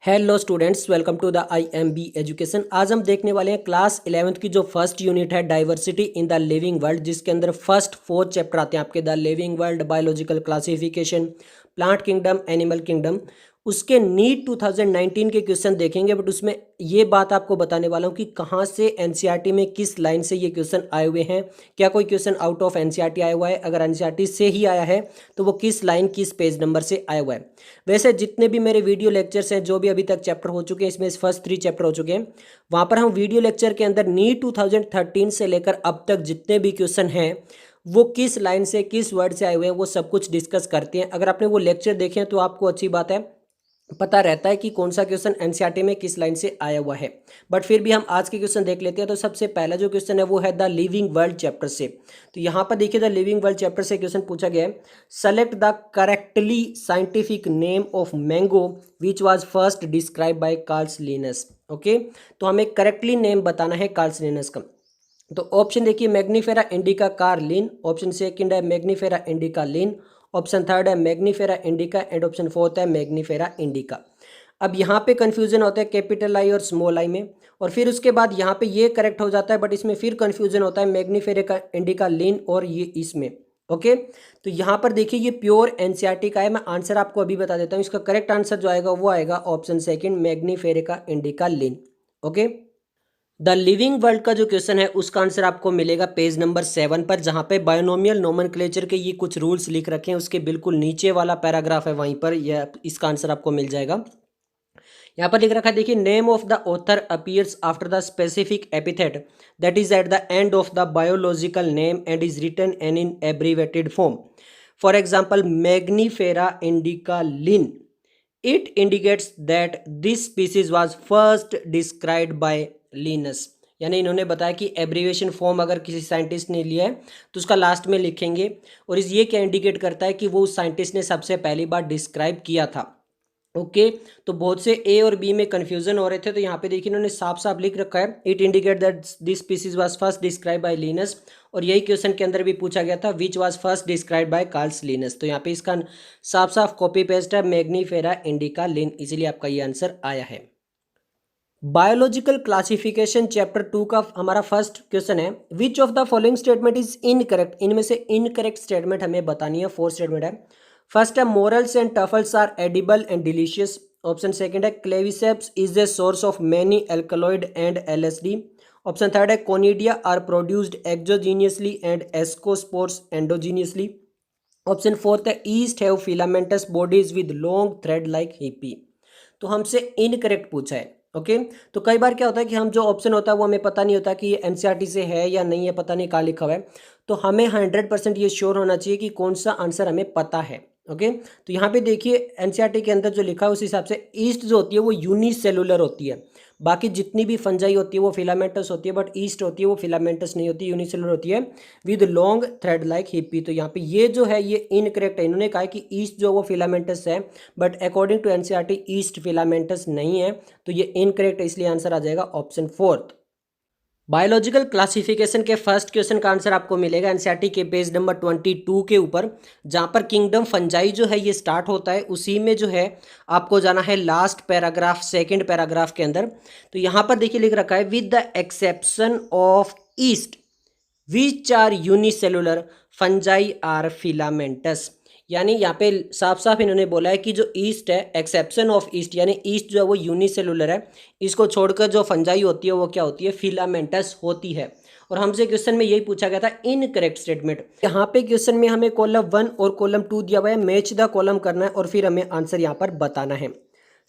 Hello students, welcome to the IMB education. आज हम देखने वाले हैं क्लास 11th की जो फर्स्ट यूनिट है diversity in the living world, जिसके अंदर फर्स्ट 4 चैप्टर आते हैं आपके। The living world, biological classification, plant kingdom, animal kingdom. उसके नीट 2019 के क्वेश्चन देखेंगे, बट उसमें ये बात आपको बताने वाला हूँ कि कहाँ से एनसीईआरटी में किस लाइन से ये क्वेश्चन आए हुए हैं। क्या कोई क्वेश्चन आउट ऑफ एनसीईआरटी आया हुआ है? अगर एनसीईआरटी से ही आया है तो वो किस लाइन किस पेज नंबर से आया हुआ है। वैसे जितने भी मेरे वीडियो लेक्चर्स हैं, जो भी अभी तक चैप्टर हो चुके हैं, इसमें फर्स्ट 3 चैप्टर हो चुके हैं, वहाँ पर हम वीडियो लेक्चर के अंदर नीट 2013 से लेकर अब तक जितने भी क्वेश्चन हैं वो किस लाइन से किस वर्ड से आए हुए हैं वो सब कुछ डिस्कस करते हैं। अगर आपने वो लेक्चर देखे हैं तो आपको अच्छी बात है, पता रहता है कि कौन सा क्वेश्चन एनसीईआरटी में किस लाइन से आया हुआ है। बट फिर भी हम आज के क्वेश्चन देख लेते हैं। तो सबसे पहला जो क्वेश्चन है वो है द लिविंग वर्ल्ड चैप्टर से। तो यहाँ पर देखिए, द लिविंग वर्ल्ड चैप्टर से क्वेश्चन पूछा गया है, select the correctly scientific name of mango which was first describe by Carl Linnaeus. Okay, तो हमें करेक्टली नेम बताना है कार्ल लिनस का। तो ऑप्शन देखिए, मैग्नीफेरा इंडिका कार्लिन, ऑप्शन सेकंड है Mangifera indica Linn, option third है Mangifera indica and option fourth है मैग्नीफेरा इंडिका। अब यहाँ पे कंफ्यूजन होता है कैपिटल आई और स्मॉल आई में, और फिर उसके बाद यहाँ पे ये करेक्ट हो जाता है, बट इसमें फिर कंफ्यूजन होता है मैग्नीफेरा का इंडिका लिन और ये इसमें। ओके, तो यहाँ पर देखिए ये प्योर एनसीईआरटी का है। मैं आंसर आपको अभी बता देता हूँ। इसका करेक्ट आंसर जो आएगा वो आएगा ऑप्शन सेकंड, मैग्नीफेरा का indica Lin. Okay, the living world का जो क्वेश्चन है उसका आंसर आपको मिलेगा पेज नंबर 7 पर, जहां पे बायोनोमियल नोमेनक्लेचर के ये कुछ रूल्स लिख रखे हैं। उसके बिल्कुल नीचे वाला पैराग्राफ है, वहीं पर यह इसका आंसर आपको मिल जाएगा। यहाँ पर लिख रखा है, देखिए, name of the author appears after the specific epithet that is at the end of the biological name and is written an in abbreviated form. For example, Mangifera indica Linn, it indicates that this species was first described by Linus। यानी इन्होंने बताया कि abbreviation form अगर किसी scientist ने लिया है तो उसका लास्ट में लिखेंगे, और इस ये क्या इंडिकेट करता है कि वो उस साइंटिस्ट ने सबसे पहली बार डिस्क्राइब किया था। ओके, तो बहुत से ए और बी में कंफ्यूजन हो रहे थे, तो यहाँ पे देखिए इन्होंने साफ साफ लिख रखा है, it indicate that this species was first describe by Linnaeus. और यही क्वेश्चन के अंदर भी पूछा गया था, which was first describe by Carl Linnaeus. तो यहाँ पे इसका साफ साफ कॉपी पेस्ट है, मैग्नीफेरा इंडिका लिन, इसीलिए आपका ये आंसर आया है। बायोलॉजिकल क्लासिफिकेशन चैप्टर 2 का हमारा फर्स्ट क्वेश्चन है, which of the following statement is incorrect. इनमें से इनकरेक्ट स्टेटमेंट हमें बतानी है। 4 स्टेटमेंट है। फर्स्ट है, morels and truffles are edible and delicious. Option second है, claviceps is the source of many alkaloid and LSD। Option third है, conidia are produced exogenously and ascospores endogenously. Option fourth है, yeast have filamentous bodies with long thread like hyphae. तो हमसे incorrect पूछा है। Okay, तो कई बार क्या होता है कि हम जो ऑप्शन होता है वो हमें पता नहीं होता कि ये एनसीईआरटी से है या नहीं है, पता नहीं कहाँ लिखा हुआ है। तो हमें 100% ये श्योर होना चाहिए कि कौन सा आंसर हमें पता है। ओके, तो यहाँ पे देखिए एनसीईआरटी के अंदर जो लिखा है उस हिसाब से ईस्ट जो होती है वो यूनिसेलुलर होती है। बाकी जितनी भी फंजाई होती है वो फिलामेंटस होती है, बट ईस्ट होती है वो फिलामेंटस नहीं होती, यूनिसेलुलर होती है with long thread like hyphae. तो यहाँ पे ये जो है ये इनकरेक्ट है। इन्होंने कहा कि ईस्ट जो वो फिलामेंटस है, but according to NCERT yeast filamentous नहीं है, तो ये इनकरेक्ट है, इसलिए आंसर आ जाएगा ऑप्शन फोर्थ। बायोलॉजिकल क्लासिफिकेशन के फर्स्ट क्वेश्चन का आंसर आपको मिलेगा एनसीईआरटी के पेज नंबर 22 के ऊपर, जहां पर किंगडम फंजाई जो है ये स्टार्ट होता है। उसी में जो है आपको जाना है लास्ट पैराग्राफ, सेकंड पैराग्राफ के अंदर। तो यहां पर देखिए लिख रखा है, with the exception of yeast which are unicellular fungi are filamentous. यानी यहाँ पे साफ साफ इन्होंने बोला है कि जो ईस्ट है, एक्सेप्शन ऑफ ईस्ट, यानी ईस्ट जो है वो यूनिसेलुलर है, इसको छोड़कर जो फंजाई होती है वो क्या होती है, फिलामेंटस होती है। और हमसे क्वेश्चन में यही पूछा गया था, इनकरेक्ट स्टेटमेंट। यहाँ पे क्वेश्चन में हमें कॉलम 1 और कॉलम 2 दिया हुआ है, मैच द कॉलम करना है और फिर हमें आंसर यहाँ पर बताना है।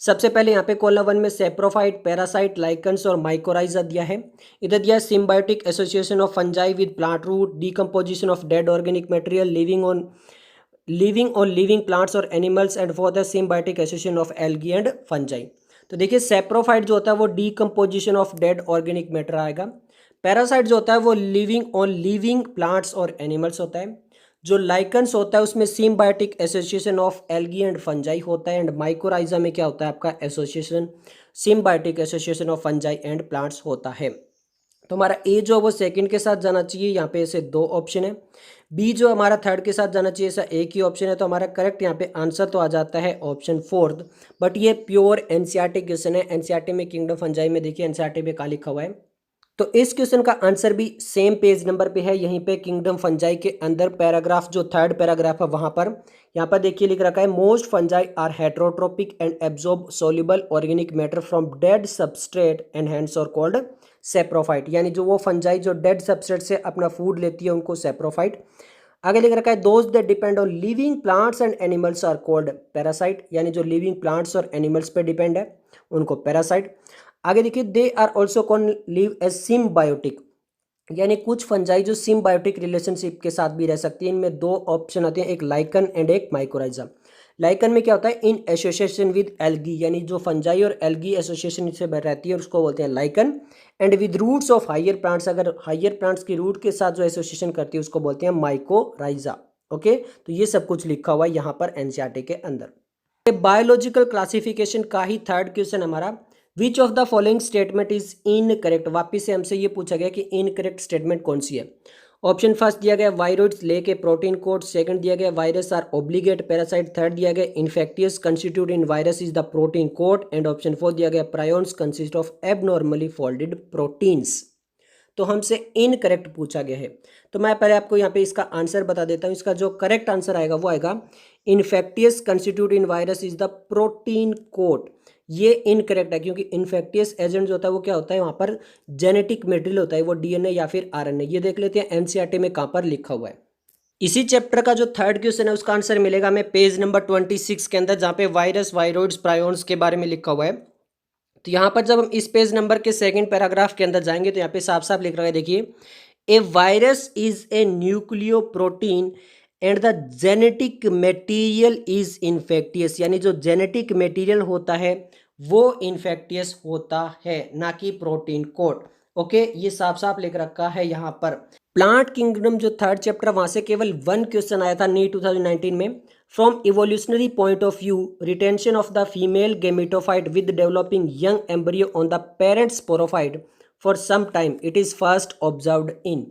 सबसे पहले यहाँ पे कॉलम 1 में सेप्रोफाइट, पैरासाइट, लाइकन्स और माइकोराइजा दिया है। इधर दिया है symbiotic association of fungi with plant root, decomposition of dead organic material, living on living plants और animals, and for the symbiotic association of algae and fungi. तो देखिए सेप्रोफाइट जो होता है वो decomposition of dead organic matter आएगा। Parasite जो होता है वो लिविंग ऑन लिविंग प्लांट्स और एनिमल्स होता है। जो लाइकन्स होता है उसमें symbiotic association of algae and fungi होता है। एंड माइकोराइजा में क्या होता है आपका association, symbiotic association of fungi and plants होता है। तो हमारा ए जो है वो सेकंड के साथ जाना चाहिए, यहाँ पे ऐसे दो ऑप्शन है। बी जो हमारा थर्ड के साथ जाना चाहिए, ऐसा एक ही ऑप्शन है। तो हमारा करेक्ट यहाँ पे आंसर तो आ जाता है ऑप्शन फोर्थ। बट ये प्योर एनसीईआरटी क्वेश्चन है। एनसीईआरटी में किंगडम फंजाई में देखिए एनसीईआरटी में क्या लिखा हुआ है। तो इस क्वेश्चन का आंसर भी सेम पेज नंबर पे है, यहीं पे किंगडम फंजाई के अंदर पैराग्राफ जो थर्ड पैराग्राफ है वहां पर, यहाँ पर देखिए लिख रखा है most fungi are heterotrophic and absorb soluble organic matter from dead substrate and hence are called saprophyte. यानी जो वो फंजाई जो डेड सबस्ट्रेट से अपना फूड लेती है उनको सेप्रोफाइट। आगे लिख रखा है those that depend on living plants and animals are called parasite. यानी जो लिविंग प्लांट्स और एनिमल्स पे डिपेंड है उनको पैरासाइट। आगे देखिए they are also can live as symbiotic. यानी कुछ फंजाई जो सिम्बायोटिक रिलेशनशिप के साथ भी रह सकती है। इनमें दो ऑप्शन आते हैं, एक लाइकन एंड एक माइकोराइजा। लाइकन में क्या होता है, इन एसोसिएशन विद एल्गी। यानी जो फंजाई और एल्गी एसोसिएशन से रहती है उसको बोलते हैं lichen. And with roots of higher plants, अगर हायर प्लांट्स की रूट के साथ जो एसोसिएशन करती है उसको बोलते हैं माइकोराइजा। ओके, तो ये सब कुछ लिखा हुआ है यहाँ पर एनसीईआरटी के अंदर। बायोलॉजिकल क्लासिफिकेशन का ही थर्ड क्वेश्चन हमारा, which of the following statement is incorrect. वापिस से हमसे ये पूछा गया कि इनकरेक्ट स्टेटमेंट कौन सी है। ऑप्शन फर्स्ट दिया गया वायरोइड्स लेके प्रोटीन कोड, सेकंड दिया गया virus are obligate parasite, third दिया गया infectious constitute in virus is the protein code, and option four दिया गया prions consist of abnormally folded proteins. तो हमसे इनकरेक्ट पूछा गया है। तो मैं पहले आपको यहाँ पे इसका आंसर बता देता हूँ। इसका जो करेक्ट आंसर आएगा वो आएगा infectious constitute in virus is the protein code. ये इनकरेक्ट है क्योंकि इन्फेक्टियस एजेंट जो होता है वो क्या होता है, वहाँ पर जेनेटिक मटेरियल होता है, वो डीएनए या फिर आरएनए। ये देख लेते हैं एनसीईआरटी में कहाँ पर लिखा हुआ है। इसी चैप्टर का जो थर्ड क्वेश्चन है उसका आंसर मिलेगा हमें पेज नंबर 26 के अंदर, जहाँ पे वायरस वायरोइड्स प्रायोन्स के बारे में लिखा हुआ है। तो यहाँ पर जब हम इस पेज नंबर के सेकंड पैराग्राफ के अंदर जाएंगे तो यहाँ पे साफ साफ लिख रहा है, देखिए a virus is a nucleoprotein and the genetic material is infectious. यानी जो जेनेटिक मटेरियल होता है वो इन्फेक्टियस होता है, ना कि प्रोटीन कोड। ओके, ये साफ साफ लिख रखा है यहाँ पर। प्लांट किंगडम जो थर्ड चैप्टर, वहां से केवल वन क्वेश्चन आया था नीट 2019 में। From evolutionary point of view, retention of the female gametophyte with developing young embryo on the parents sporophyte for some time it is first observed in.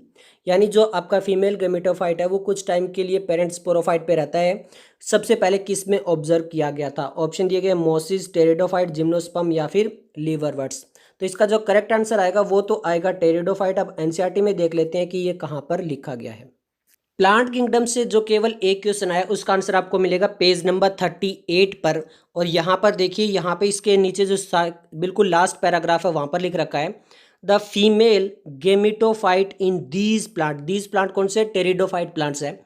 यानी जो आपका female gametophyte है वो कुछ time के लिए पेरेंट्स स्पोरोफाइट पे रहता है, सबसे पहले किस में ऑब्जर्व किया गया था। ऑप्शन दिए गए मोसिस, टेरिडोफाइट, जिम्नोस्पर्म या फिर लीवरवर्ट्स। तो इसका जो करेक्ट आंसर आएगा वो तो आएगा टेरिडोफाइट। अब एनसीईआरटी में देख लेते हैं कि ये कहाँ पर लिखा गया है। प्लांट किंगडम से जो केवल एक क्वेश्चन आया उसका आंसर आपको मिलेगा पेज नंबर 38 पर। और यहाँ पर देखिए, यहाँ पे इसके नीचे जो बिल्कुल लास्ट पैराग्राफ है वहाँ पर लिख रखा है the female gametophyte in these plant कौन से, टेरिडोफाइट प्लांट्स है,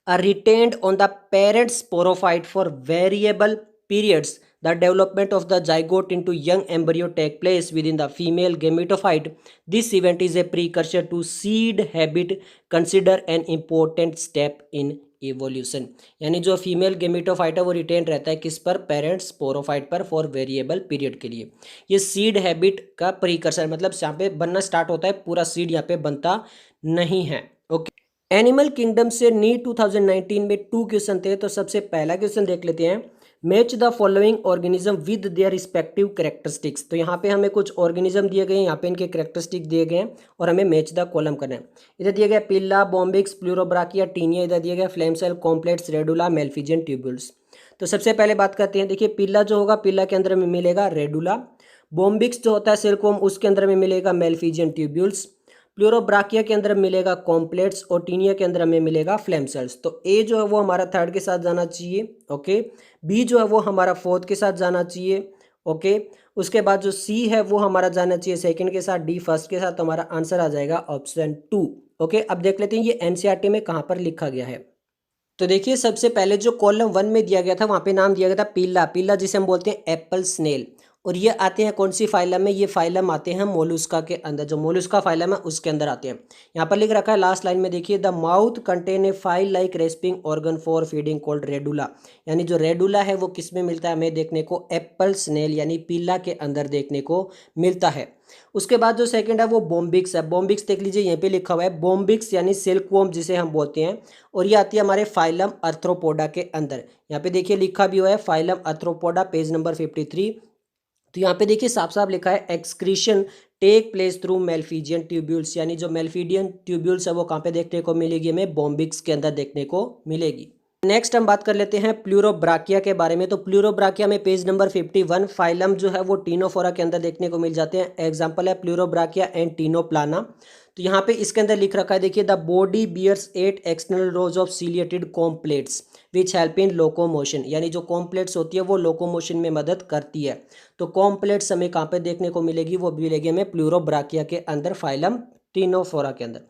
are retained on the parent sporophyte for variable periods. The development of the zygote into young embryo take place within the female gametophyte. This event is a precursor to seed habit, consider an important step in evolution. यानी जो female gametophyte है वो retain रहता है किस पर, parent sporophyte पर for variable period के लिए। ये सीड हैबिट का प्रीकर्सर, मतलब यहाँ पे बनना स्टार्ट होता है, पूरा सीड यहाँ पे बनता नहीं है। ओके, एनिमल किंगडम से नीट 2019 में 2 क्वेश्चन थे। तो सबसे पहला क्वेश्चन देख लेते हैं, match the following organism with their respective characteristics. तो यहाँ पे हमें कुछ ऑर्गेनिज्म दिए गए हैं, यहाँ पे इनके कैरेक्टरिस्टिक दिए गए हैं और हमें मैच द कॉलम करना है। इधर दिया गया पिल्ला, बॉम्बिक्स, प्लूरोब्राकिया, टीनिया, इधर दिया गया फ्लेम सेल, कॉम्प्लेट्स, रेडुला, मेल्फिजियन ट्यूब्यूल्स। तो सबसे पहले बात करते हैं, देखिए पिल्ला जो होगा, पिल्ला के अंदर में मिलेगा रेडुला। बॉम्बिक्स जो होता है सिल्कवॉर्म, उसके अंदर में मिलेगा मेल्फिजियन ट्यूब्यूल्स। प्लूरोब्राकिया के अंदर मिलेगा कॉम्प्लेट्स और टीनिया के अंदर में मिलेगा फ्लेम सेल्स। तो ए जो है वो हमारा थर्ड के साथ जाना चाहिए। ओके, बी जो है वो हमारा फोर्थ के साथ जाना चाहिए। ओके, उसके बाद जो सी है वो हमारा जाना चाहिए सेकंड के साथ, डी फर्स्ट के साथ। तो हमारा आंसर आ जाएगा ऑप्शन 2। ओके, अब देख लेते हैं ये एनसीईआरटी में कहाँ पर लिखा गया है। तो देखिए सबसे पहले जो कॉलम 1 में दिया गया था वहाँ पे नाम दिया गया था पिल्ला। पिल्ला जिसे हम बोलते हैं एप्पल स्नेल। और ये आते हैं कौन सी फाइलम में, ये फाइलम आते हैं मोलुस्का के अंदर। जो मोलुस्का फाइलम है उसके अंदर आते हैं। यहाँ पर लिख रखा है लास्ट लाइन में, देखिए the mouth contain a file like respiring organ for feeding called radula. यानी जो रेडुला है वो किस में मिलता है हमें देखने को, एप्पल स्नेल यानी पिल्ला के अंदर देखने को मिलता है। उसके बाद जो सेकंड है वो बॉम्बिक्स है। बॉम्बिक्स देख लीजिए यहीं पे लिखा हुआ है बॉम्बिक्स यानी सिल्कवॉर्म जिसे हम बोलते हैं। और ये आती है हमारे फाइलम आर्थ्रोपोडा के अंदर। यहाँ पे देखिए लिखा भी हुआ है फाइलम आर्थ्रोपोडा, पेज नंबर 53। तो यहाँ पे देखिए साफ साफ लिखा है excretion take place through malpighian tubules, यानी जो मेलफिडियन ट्यूब्यूल्स है वो कहाँ पे देखने को मिलेगी, हमें बोम्बिक्स के अंदर देखने को मिलेगी। नेक्स्ट हम बात कर लेते हैं प्लूरोब्राकिया के बारे में। तो प्लूरोब्राकिया में पेज नंबर 51 फाइलम जो है वो टीनोफोरा के अंदर देखने को मिल जाते हैं। एग्जांपल है प्लूरोब्राकिया एंड टीनोप्लाना। तो यहाँ पे इसके अंदर लिख रखा है, देखिए the body bears 8 external rows of ciliated comb plates which help in locomotion, यानी जो कॉम्प्लेट्स होती है वो लोकोमोशन में मदद करती है। तो कॉम्प्लेट्स हमें कहाँ पे देखने को मिलेगी, वो मिलेगी हमें प्लूरोब्राकिया के अंदर, फाइलम टीनोफोरा के अंदर।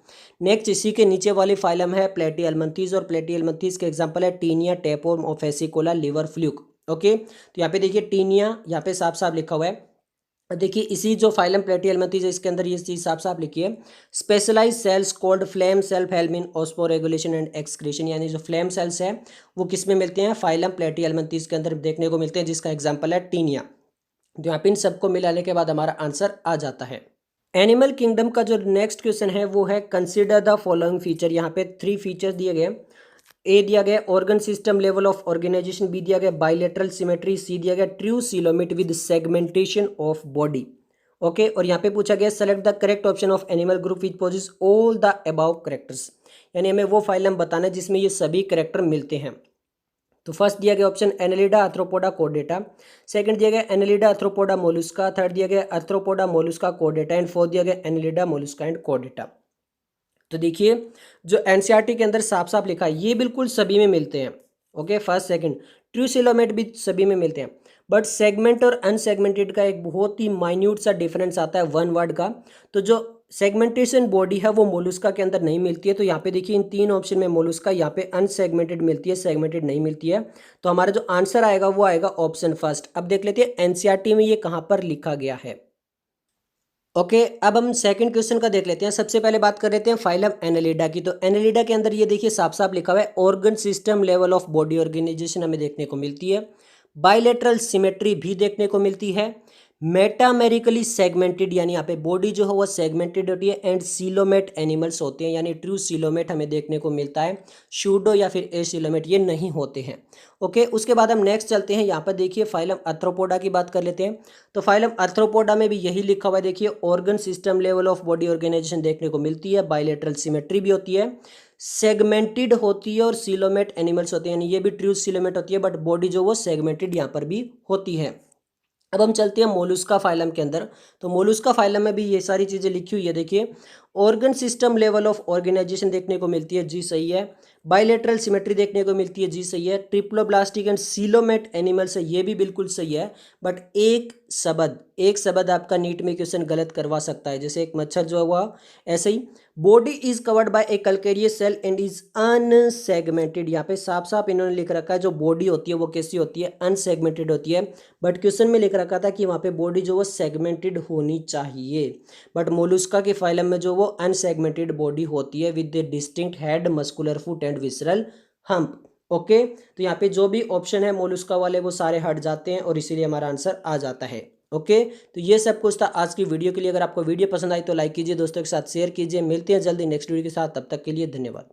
नेक्स्ट इसी के नीचे वाली फाइलम है प्लेटियलमंथीज, और प्लेटियलमंथीज के एग्जांपल है टीनिया, टेपोर, ओफेसिकोला, लिवर फ्लूक। ओके, तो यहाँ पे देखिए टीनिया यहाँ पे साफ साफ लिखा हुआ है। देखिए इसी जो फाइलम प्लेटियलमंथीज है इसके अंदर ये चीज साफ साफ लिखी है, specialise cells called flame cells help in osmoregulation and excretion, यानी जो फ्लेम सेल्स है वो किस में मिलते हैं, फाइलम प्लेटियलमंथीज के अंदर देखने को मिलते हैं, जिसका एग्जाम्पल है टीनिया। तो यहाँ पे इन सबको मिलाने के बाद हमारा आंसर आ जाता है। एनिमल किंगडम का जो नेक्स्ट क्वेश्चन है वो है कंसीडर द फॉलोइंग फीचर। यहाँ पे 3 फीचर दिए गए। ए दिया गया organ system level of organisation, B दिया गया बाइलेटरल सिमेट्री, सी दिया गया true coelomate with segmentation of body. Okay, और यहाँ पे पूछा गया select the correct option of animal group which possess all the above characters, यानी हमें वो फाइलम बताना है जिसमें ये सभी करेक्टर मिलते हैं। तो फर्स्ट दिया गया option Annelida arthropoda Chordata, second दिया गया एनालिडा आर्थ्रोपोडा मोलुस्का, थर्ड दिया गया arthropoda Mollusca Chordata and fourth दिया गया एनालिडा मोलुस्का एंड कोर्डेटा। तो देखिए जो एनसीईआरटी के अंदर साफ साफ लिखा है ये बिल्कुल सभी में मिलते हैं। Okay, first second true coelomate भी सभी में मिलते हैं, बट सेगमेंट और अनसेगमेंटेड का एक बहुत ही माइन्यूट सा डिफरेंस आता है वन वर्ड का। तो जो सेगमेंटेशन बॉडी है वो मोलुस्का के अंदर नहीं मिलती है। तो यहाँ पे देखिए इन 3 ऑप्शन में मोलुस्का, यहाँ पे अनसेगमेंटेड मिलती है, सेगमेंटेड नहीं मिलती है। तो हमारा जो आंसर आएगा वो आएगा ऑप्शन फर्स्ट। अब देख लेते हैं एनसीईआरटी में ये कहाँ पर लिखा गया है। ओके, अब हम सेकंड क्वेश्चन का देख लेते हैं। सबसे पहले बात कर लेते हैं फाइलम एनालिडा की। तो एनालिडा के अंदर ये देखिए साफ साफ लिखा हुआ है organ system level of body organisation हमें देखने को मिलती है, बाइलेटरल सिमेट्री भी देखने को मिलती है, मेटामेरिकली सेगमेंटेड यानी यहाँ पे बॉडी जो है वो सेगमेंटेड होती है, एंड सीलोमेट एनिमल्स होते हैं, यानी ट्रू सीलोमेट हमें देखने को मिलता है, शूडो या फिर ए सीलोमेट ये नहीं होते हैं। ओके, उसके बाद हम नेक्स्ट चलते हैं। यहाँ पर देखिए फाइलम आर्थ्रोपोडा की बात कर लेते हैं। तो फाइलम आर्थ्रोपोडा में भी यही लिखा हुआ है, देखिए organ system level of body organisation देखने को मिलती है, बाइलेटरल सिमेट्री भी होती है, सेगमेंटेड होती है और सीलोमेट एनिमल्स होते हैं, यानी ये भी ट्रू सीलोमेट होती है, बट बॉडी जो वो सेगमेंटेड यहाँ पर भी होती है। अब हम चलते हैं मोलुस्का फाइलम के अंदर। तो मोलुस्का फाइलम में भी ये सारी चीज़ें लिखी हुई है। देखिए organ system level of organisation देखने को मिलती है, जी सही है, बाइलेटरल सिमेट्री देखने को मिलती है, जी सही है, ट्रिप्लोब्लास्टिक एंड सीलोमेट एनिमल्स है, ये भी बिल्कुल सही है। बट एक शब्द आपका नीट में क्वेश्चन गलत करवा सकता है, जैसे एक मच्छर जो हुआ ऐसे ही, body is covered by a calcareous shell and is unsegmented. यहाँ पे साफ साफ इन्होंने लिख रखा है जो बॉडी होती है वो कैसी होती है, अनसेगमेंटेड होती है, बट क्वेश्चन में लिख रखा था कि वहाँ पे बॉडी जो वो सेगमेंटेड होनी चाहिए। बट मोलुस्का के फाइलम में जो वो अनसेगमेंटेड बॉडी होती है with the distinct head, muscular foot and visceral hump. Okay, तो यहाँ पे जो भी ऑप्शन है मोलुस्का वाले वो सारे हट जाते हैं और इसीलिए हमारा आंसर आ जाता है। ओके, तो ये सब कुछ था आज की वीडियो के लिए। अगर आपको वीडियो पसंद आई तो लाइक कीजिए, दोस्तों के साथ शेयर कीजिए। मिलते हैं जल्दी नेक्स्ट वीडियो के साथ, तब तक के लिए धन्यवाद।